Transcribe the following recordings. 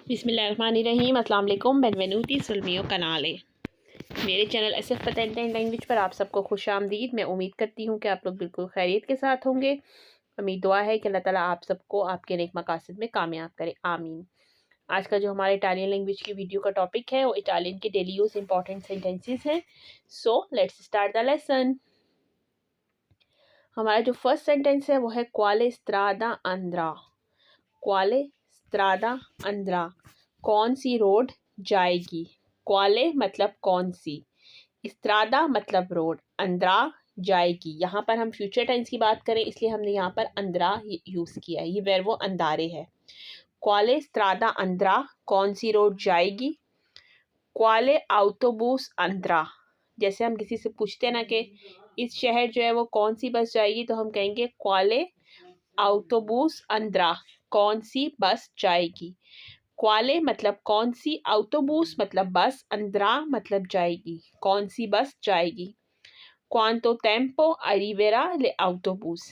बिस्मिल्लाहिर्रहमानिर्रहीम। अस्सलाम वालेकुम। बेनवेनुती sul mio canale। मेरे channel SF Patente in language पर आप सबको खुश आमदीद। मैं उम्मीद करती हूँ कि आप लोग बिल्कुल खैरियत के साथ होंगे। उम्मीद दुआ है कि अल्लाह ताला आप सबको आपके नेक मकासद में कामयाब करे, आमीन। आज का जो हमारा इटालियन लैंग्वेज की वीडियो का टॉपिक है वो इटालियन के डेली यूज इंपॉर्टेंट सेंटेंसेस हैं। So let's start the lesson. हमारा जो फर्स्ट सेंटेंस है वो है क्वाले स्ट्रादा अंद्रा। क्वाले स्ट्रादा अंद्रा, कौन सी रोड जाएगी। क्वाले मतलब कौन सी, स्ट्रादा मतलब रोड, अंद्रा जाएगी। यहाँ पर हम फ्यूचर टेंस की बात करें इसलिए हमने यहाँ पर अंद्रा यूज़ किया है। ये वर्बो अंदारे है। क्वाले स्ट्रादा अंद्रा, कौन सी रोड जाएगी। क्वाले autobus अंद्रा, जैसे हम किसी से पूछते हैं ना कि इस शहर जो है वो कौन सी बस जाएगी, तो हम कहेंगे क्वाले autobus अंद्रा, कौन सी बस जाएगी। क्वाले मतलब कौन सी, autobus मतलब बस, अंद्रा मतलब जाएगी, कौन सी बस जाएगी। Quanto tempo arriverà l'autobus।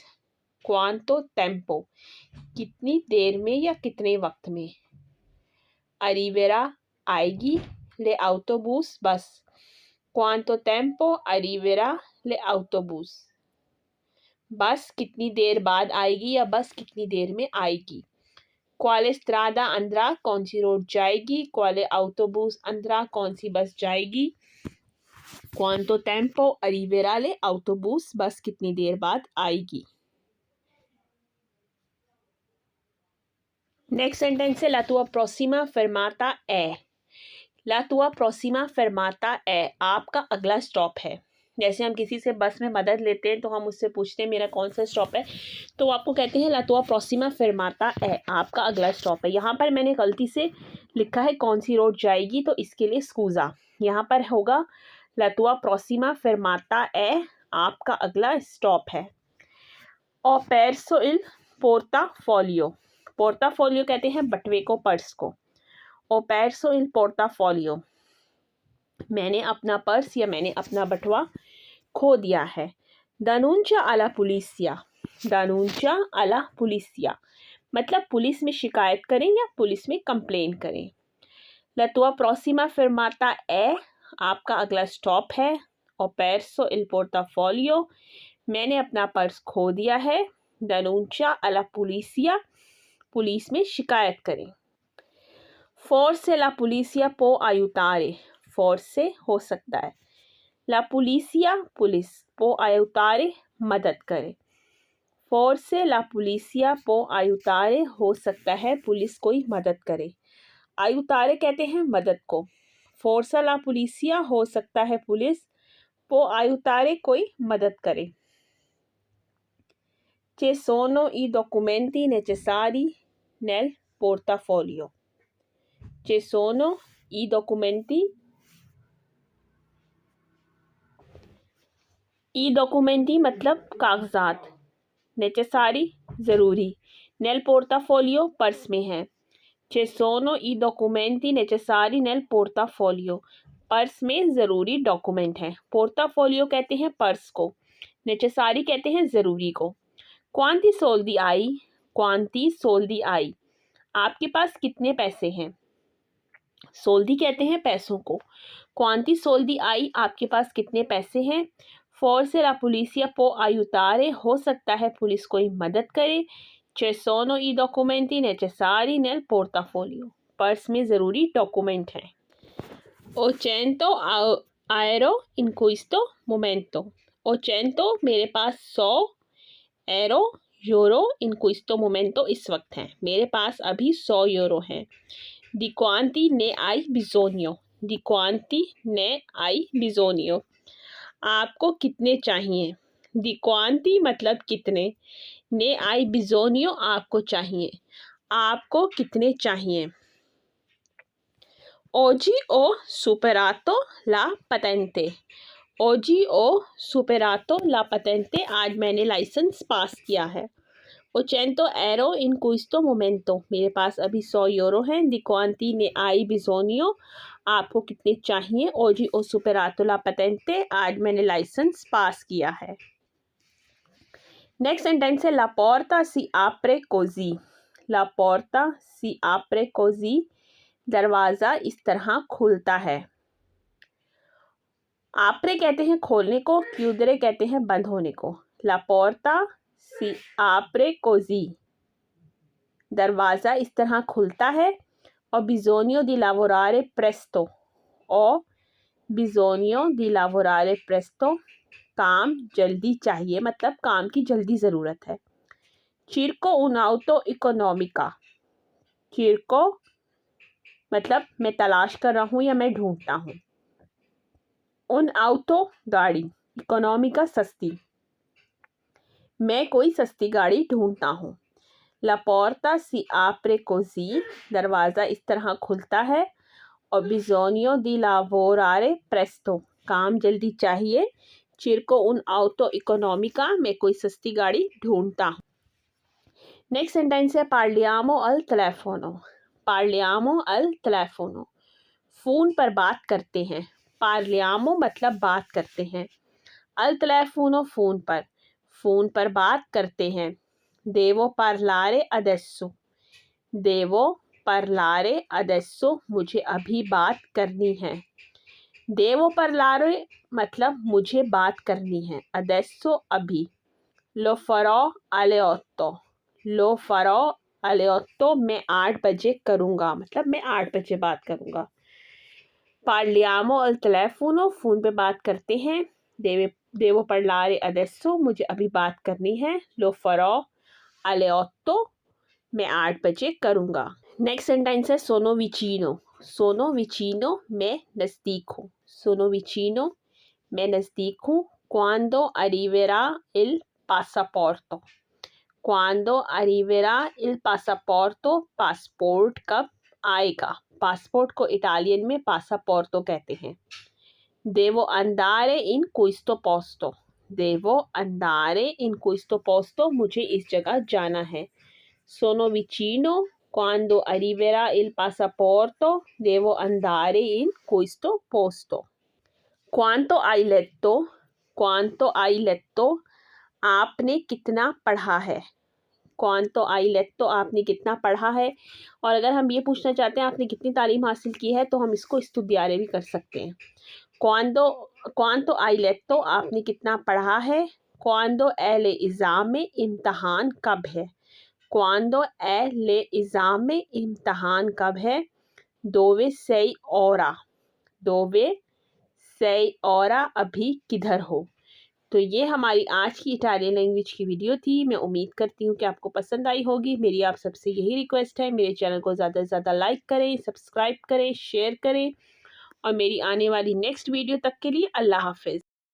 Quanto tempo, कितनी देर में या कितने वक्त में। Arriverà आएगी, l'autobus बस। Quanto tempo arriverà l'autobus, बस कितनी देर बाद आएगी या बस कितनी देर में आएगी। क्वाले स्ट्रादा अंद्रा, कौन सी रोड जाएगी। क्वाले autobus अंद्रा, कौन सी बस जाएगी। क्वांतो टेम्पो arriverà l'autobus, बस कितनी देर बाद आएगी। नेक्स्ट सेंटेंस है ला तुआ प्रोसिमा फर्माता ए। ला तुआ प्रोसिमा फर्माता ए, आपका अगला स्टॉप है। जैसे हम किसी से बस में मदद लेते हैं तो हम उससे पूछते हैं मेरा कौन सा स्टॉप है, तो आपको कहते हैं ला तुआ प्रोसिमा फर्माता ए, आपका अगला स्टॉप है। यहाँ पर मैंने गलती से लिखा है कौन सी रोड जाएगी, तो इसके लिए स्कूजा। यहाँ पर होगा ला तुआ प्रोसिमा फर्माता ए, आपका अगला स्टॉप है। और perso il portafoglio, पोर्टाफोलियो कहते हैं बटवे को, पर्स को। और perso il portafoglio, मैंने अपना पर्स या मैंने अपना बटवा खो दिया है। denuncia alla polizia, denuncia alla polizia मतलब पुलिस में शिकायत करें या पुलिस में कंप्लेन करें। La tua prossima fermata è, आपका अगला स्टॉप है। और perso il portafoglio, मैंने अपना पर्स खो दिया है। denuncia alla polizia, पुलिस में शिकायत करें। forse la polizia può aiutare, forse हो सकता है। la polizia police, può aiutare मदद करे। forse la polizia può aiutare हो सकता है पुलिस कोई मदद करे। aiutare कहते हैं मदद को। forse la polizia हो सकता है पुलिस, può aiutare कोई मदद करे। Ci sono i documenti necessari nel portafoglio। Ci sono i documenti, i documenti मतलब कागजात, necessari ज़रूरी, nel portafoglio पर्स में है। Ci sono i documenti necessari nel portafoglio, purse में ज़रूरी डॉक्यूमेंट हैं। पोर्टाफोलियो कहते हैं पर्स को, नेसेसारी कहते हैं ज़रूरी को। क्वांटी सोल्दी आई, क्वांटी सोल्दी आई, आपके पास कितने पैसे हैं। सोल्दी कहते हैं पैसों को। क्वांटी सोल्दी आई, आपके पास कितने पैसे हैं। फोर्से ला पुलिसिया पो आयुतारे, हो सकता है पुलिस कोई मदद करे। Ci sono i documenti necessari nel portafoglio, purse में ज़रूरी डॉक्यूमेंट हैं। Ocento euro in questo momento, Ocento मेरे पास 100 एरो, यूरो इन questo momento इस वक्त हैं, मेरे पास अभी 100 यूरो हैं। Di quanti ne hai bisogno, di quanti ne hai bisogno, आपको कितने चाहिए। Di quanti मतलब कितने, ने hai bisogno आपको चाहिए, आपको कितने चाहिए। Oggi ho superato la patente, oggi ho superato la patente, आज मैंने लाइसेंस पास किया है। Ocento euro in questo momento, मेरे पास अभी 100 यूरो हैं। Di quanti ne hai bisogno, आपको कितने चाहिए। Oggi ho superato la patente, आज मैंने लाइसेंस पास किया है। नेक्स्ट सेंटेंस है la porta si apre così, la porta si apre così, दरवाज़ा इस तरह खुलता है। आपरे कहते हैं खोलने को, chiudere कहते हैं बंद होने को। La porta si apre così, दरवाज़ा इस तरह खुलता है। और bisogno di lavorare presto, और bisogno di lavorare presto, काम जल्दी चाहिए, मतलब काम की जल्दी ज़रूरत है। Cerco un'auto economica, cerco मतलब मैं तलाश कर रहा हूँ या मैं ढूंढता हूँ। उन ऑटो गाड़ी, इकोनॉमिका सस्ती, मैं कोई सस्ती गाड़ी ढूंढता हूँ। La porta si apre così, दरवाज़ा इस तरह खुलता है। और bisogno di lavorare presto, काम जल्दी चाहिए। Cerco un'auto economica, मैं कोई सस्ती गाड़ी ढूंढता हूँ। नेक्स्ट सेंटेंस है parliamo al telefono, parliamo al telefono, phone पर बात करते हैं। parliamo मतलब बात करते हैं। al telefono फ़ोन पर बात करते हैं। devo parlare adesso, devo parlare adesso, मुझे अभी बात करनी है। devo parlare मतलब मुझे बात करनी है। adesso अभी। lo farò alle 8, lo farò alle 8, मैं 8 बजे करूँगा, मतलब मैं 8 बजे बात करूँगा। parliamo al telefono, फ़ोन पे बात करते हैं। devo parlare adesso, मुझे अभी बात करनी है। lo farò alle 8, मैं 8 बजे करूँगा। नेक्स्ट सेंटेंस है sono vicino, sono vicino, मैं नज़दीक हूँ। sono vicino, मैं नज़दीक हूँ। quando arriverà il passaporto, quando arriverà il passaporto, passport कब आएगा। पासपोर्ट को इटालियन में पासापोर्टो कहते हैं। devo andare in questo posto, devo andare in questo posto, मुझे इस जगह जाना है। sono vicino, quando arriverà il passaporto devo andare in questo posto। quanto hai letto, quanto hai letto, आपने कितना पढ़ा है। quanto hai letto, आपने कितना पढ़ा है। और अगर हम ये पूछना चाहते हैं आपने कितनी तालीम हासिल की है, तो हम इसको studiare भी कर सकते हैं। quanto hai letto, आपने कितना पढ़ा है। quando è l'esame, इम्तहान कब है। quando è l'esame, इम्तहान कब है। dove sei ora, dove sei ora, अभी किधर हो। तो ये हमारी आज की इटालियन लैंग्वेज की वीडियो थी। मैं उम्मीद करती हूँ कि आपको पसंद आई होगी। मेरी आप सबसे यही रिक्वेस्ट है, मेरे चैनल को ज़्यादा से ज़्यादा लाइक करें, सब्सक्राइब करें, शेयर करें। और मेरी आने वाली नेक्स्ट वीडियो तक के लिए अल्लाह हाफ़िज़।